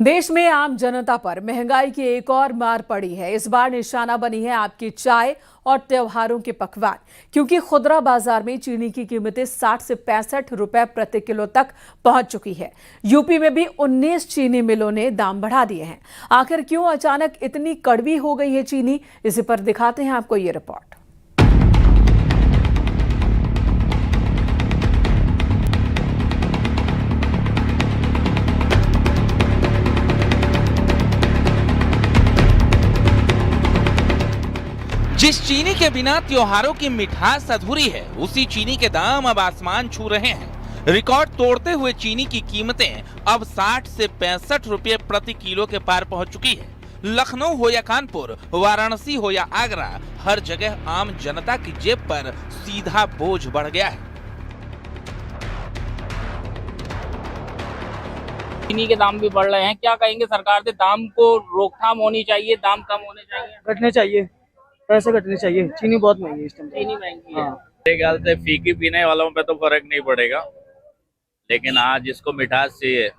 देश में आम जनता पर महंगाई की एक और मार पड़ी है। इस बार निशाना बनी है आपकी चाय और त्योहारों के पकवान, क्योंकि खुदरा बाजार में चीनी की कीमतें 60 से 65 रुपए प्रति किलो तक पहुंच चुकी है। यूपी में भी 19 चीनी मिलों ने दाम बढ़ा दिए हैं। आखिर क्यों अचानक इतनी कड़वी हो गई है चीनी, इसी पर दिखाते हैं आपको ये रिपोर्ट। जिस चीनी के बिना त्योहारों की मिठास अधूरी है, उसी चीनी के दाम अब आसमान छू रहे हैं। रिकॉर्ड तोड़ते हुए चीनी की कीमतें अब 60 से 65 रुपए प्रति किलो के पार पहुंच चुकी है। लखनऊ हो या कानपुर, वाराणसी हो या आगरा, हर जगह आम जनता की जेब पर सीधा बोझ बढ़ गया है। चीनी के दाम भी बढ़ रहे हैं, क्या कहेंगे सरकार से? दाम को रोकथाम होनी चाहिए, दाम कम होने चाहिए? घटने चाहिए, पैसे घटने चाहिए। चीनी बहुत महंगी है इस टाइम। चीनी महंगी है। मेरे ख्याल से फीकी पीने वालों पे तो फर्क नहीं पड़ेगा, लेकिन आज जिसको मिठास चाहिए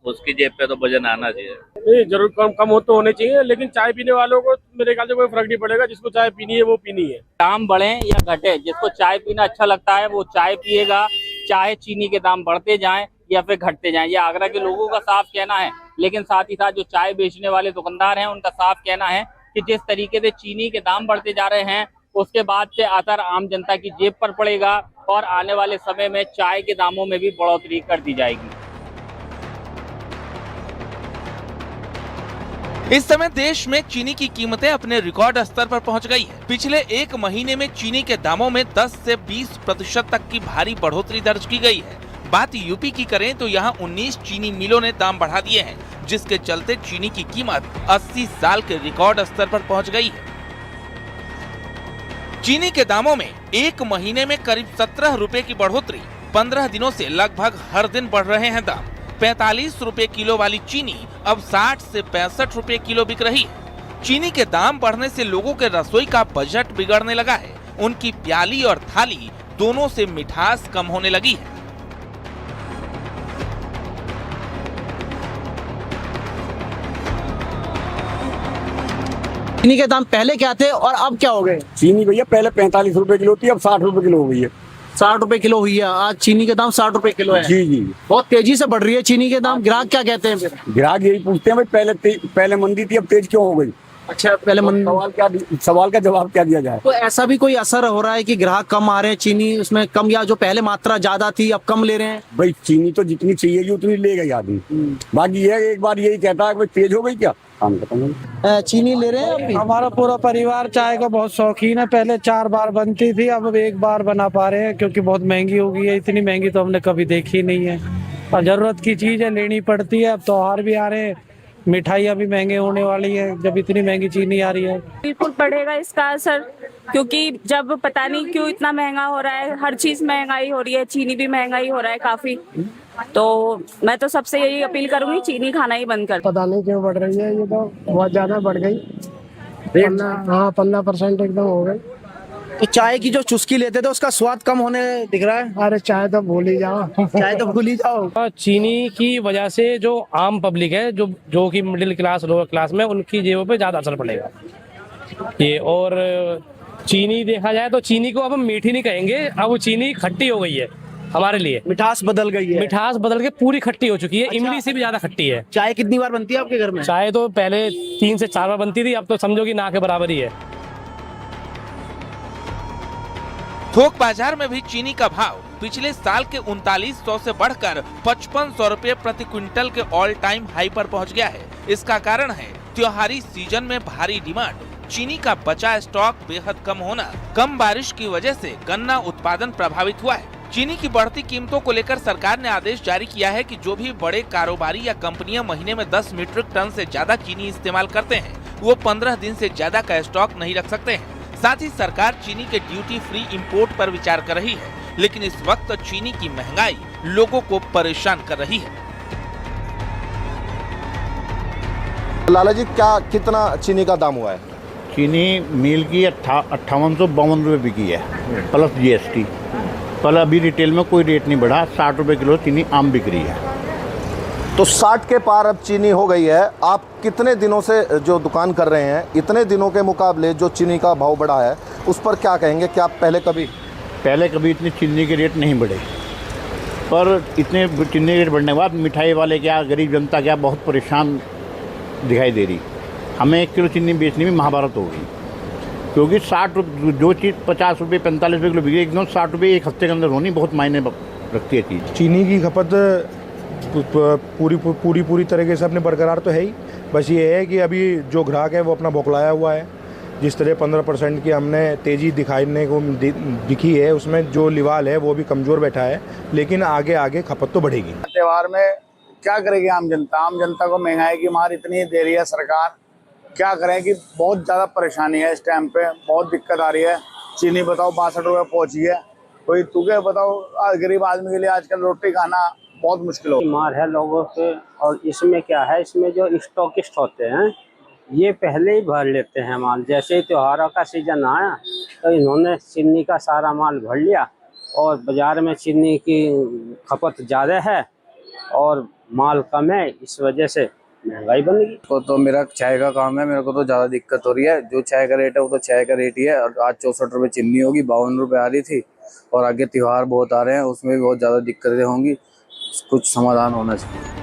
उसकी जेब पे तो वजन आना चाहिए। नहीं, जरूर कम हो तो होने चाहिए, लेकिन चाय पीने वालों को मेरे ख्याल से कोई फर्क नहीं पड़ेगा। जिसको चाय पीनी है वो पीनी है। दाम बढ़े या घटे, जिसको चाय पीना अच्छा लगता है वो चाय पिएगा, चाहे चीनी के दाम बढ़ते जाएं या फिर घटते जाएं। ये आगरा के लोगों का साफ कहना है, लेकिन साथ ही साथ जो चाय बेचने वाले दुकानदार हैं उनका साफ कहना है कि जिस तरीके से चीनी के दाम बढ़ते जा रहे हैं, उसके बाद से असर आम जनता की जेब पर पड़ेगा और आने वाले समय में चाय के दामों में भी बढ़ोतरी कर दी जाएगी। इस समय देश में चीनी की कीमतें अपने रिकॉर्ड स्तर पर पहुंच गई है। पिछले एक महीने में चीनी के दामों में 10 से 20% तक की भारी बढ़ोतरी दर्ज की गई है। बात यूपी की करें तो यहाँ 19 चीनी मिलों ने दाम बढ़ा दिए हैं, जिसके चलते चीनी की कीमत 80 साल के रिकॉर्ड स्तर पर पहुंच गई है। चीनी के दामों में एक महीने में करीब 17 रुपए की बढ़ोतरी, 15 दिनों से लगभग हर दिन बढ़ रहे हैं दाम। 45 रुपए किलो वाली चीनी अब 60 से 65 रुपए किलो बिक रही है। चीनी के दाम बढ़ने से लोगों के रसोई का बजट बिगड़ने लगा है। उनकी प्याली और थाली दोनों से मिठास कम होने लगी है। चीनी के दाम पहले क्या थे और अब क्या हो गए? चीनी भैया पहले 45 रुपए किलो थी, अब 60 रुपए किलो हो गई है। 60 रुपए किलो हुई है आज चीनी के दाम, 60 रुपए किलो है। जी जी, बहुत तेजी से बढ़ रही है चीनी के दाम। ग्राहक क्या कहते हैं फिर? ग्राहक यही पूछते हैं भाई पहले मंदी थी, अब तेज क्यों हो गई? अच्छा, पहले सवाल का जवाब क्या दिया जाए? तो ऐसा भी कोई असर हो रहा है कि ग्राहक कम आ रहे हैं, चीनी उसमें कम, या जो पहले मात्रा ज्यादा थी अब कम ले रहे हैं? भाई चीनी तो जितनी चाहिए उतनी लेगा ही आदमी। बाकी ये एक बार यही कहता है तेज हो गई क्या, काम खत्म। चीनी ले रहे हैं अभी? हमारा पूरा परिवार चाय का बहुत शौकीन है। पहले 4 बार बनती थी, अब 1 बार बना पा रहे हैं, क्योंकि बहुत महंगी हो गई है। इतनी महंगी तो हमने कभी देखी नहीं है, और जरूरत की चीज है, लेनी पड़ती है। अब त्योहार भी आ रहे हैं, मिठाइयाँ भी महंगे होने वाली है जब इतनी महंगी चीनी आ रही है। बिल्कुल पड़ेगा इसका असर, क्योंकि जब पता नहीं क्यों इतना महंगा हो रहा है, हर चीज महंगाई हो रही है, चीनी भी महंगाई हो रहा है काफी। तो मैं तो सबसे यही अपील करूंगी, चीनी खाना ही बंद कर। पता नहीं क्यों बढ़ रही है, ये तो बहुत ज्यादा बढ़ गई। 15% एकदम हो गई। तो चाय की जो चुस्की लेते थे उसका स्वाद कम होने दिख रहा है। अरे चाय तो भूल ही जाओ, चाय तो भूल ही जाओ। चीनी की वजह से जो आम पब्लिक है, जो कि मिडिल क्लास, लोअर क्लास में, उनकी जेबों पे ज्यादा असर पड़ेगा ये। और चीनी देखा जाए तो चीनी को अब हम मीठी नहीं कहेंगे, अब चीनी खट्टी हो गई है हमारे लिए। मिठास बदल गई है। मिठास बदल के पूरी खट्टी हो चुकी है। अच्छा। इमली से भी ज्यादा खट्टी है। चाय कितनी बार बनती है आपके घर में? चाय तो पहले 3 से 4 बार बनती थी, अब तो समझो कि ना के बराबर ही है। थोक बाजार में भी चीनी का भाव पिछले साल के 3900 से बढ़कर 5500 रुपए प्रति क्विंटल के ऑल टाइम हाई पर पहुंच गया है। इसका कारण है त्योहारी सीजन में भारी डिमांड, चीनी का बचा स्टॉक बेहद कम होना, कम बारिश की वजह से गन्ना उत्पादन प्रभावित हुआ है। चीनी की बढ़ती कीमतों को लेकर सरकार ने आदेश जारी किया है कि जो भी बड़े कारोबारी या कंपनियां महीने में 10 मीट्रिक टन से ज्यादा चीनी इस्तेमाल करते हैं, वो 15 दिन से ज्यादा का स्टॉक नहीं रख सकते हैं। साथ ही सरकार चीनी के ड्यूटी फ्री इंपोर्ट पर विचार कर रही है, लेकिन इस वक्त चीनी की महंगाई लोगों को परेशान कर रही है। लाला जी, कितना चीनी का दाम हुआ है? चीनी मिल की 5852 रुपये बिकी है प्लस GST। पर अभी रिटेल में कोई रेट नहीं बढ़ा, 60 रुपये किलो चीनी आम बिक रही है। तो 60 के पार अब चीनी हो गई है। आप कितने दिनों से जो दुकान कर रहे हैं, इतने दिनों के मुकाबले जो चीनी का भाव बढ़ा है उस पर क्या कहेंगे? क्या पहले कभी इतनी चीनी के रेट नहीं बढ़े, पर इतने चीनी रेट बढ़ने के बाद मिठाई वाले क्या, गरीब जनता क्या बहुत परेशान दिखाई दे रही। हमें 1 किलो चीनी बेचने में महाभारत हो गई, क्योंकि 60 रुपये जो चीज़ 50 रुपये 45 रुपये किलो बिकी, एकदम 60 रुपये एक हफ्ते के अंदर होनी बहुत मायने रखती है चीज़। चीनी की खपत पूरी तरीके से अपने बरकरार तो है ही, बस ये है कि अभी जो ग्राहक है वो अपना बौखलाया हुआ है। जिस तरह 15% की हमने तेज़ी दिखाने को दिखी है, उसमें जो लिवाल है वो भी कमज़ोर बैठा है, लेकिन आगे खपत तो बढ़ेगी। त्योहार में क्या करेगी आम जनता को महंगाई की मार इतनी दे रही है सरकार, क्या करें कि बहुत ज़्यादा परेशानी है। इस टाइम पे बहुत दिक्कत आ रही है। चीनी बताओ 62 रुपये पहुँची है, कोई तुके बताओ गरीब आदमी के लिए आजकल रोटी खाना बहुत मुश्किल हो। मार है लोगों पे। और इसमें क्या है, इसमें जो स्टॉकिस्ट होते हैं ये पहले ही भर लेते हैं माल। जैसे ही त्योहारों का सीजन आया तो इन्होंने चीनी का सारा माल भर लिया, और बाज़ार में चीनी की खपत ज़्यादा है और माल कम है, इस वजह से महंगाई बन गई। तो मेरा चाय का काम है, मेरे को तो ज़्यादा दिक्कत हो रही है। जो चाय का रेट है वो तो चाय का रेट ही है। और आज 64 रुपये चीनी होगी, 52 रुपये आ रही थी, और आगे त्योहार बहुत आ रहे हैं, उसमें भी बहुत ज़्यादा दिक्कतें होंगी। कुछ समाधान होना चाहिए।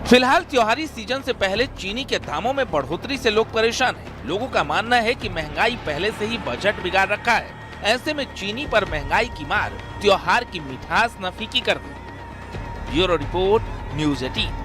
फिलहाल त्योहारी सीजन से पहले चीनी के दामों में बढ़ोतरी से लोग परेशान हैं। लोगों का मानना है कि महंगाई पहले से ही बजट बिगाड़ रखा है। ऐसे में चीनी पर महंगाई की मार त्योहार की मिठास न फीकी कर दी। Bureau report, news 18।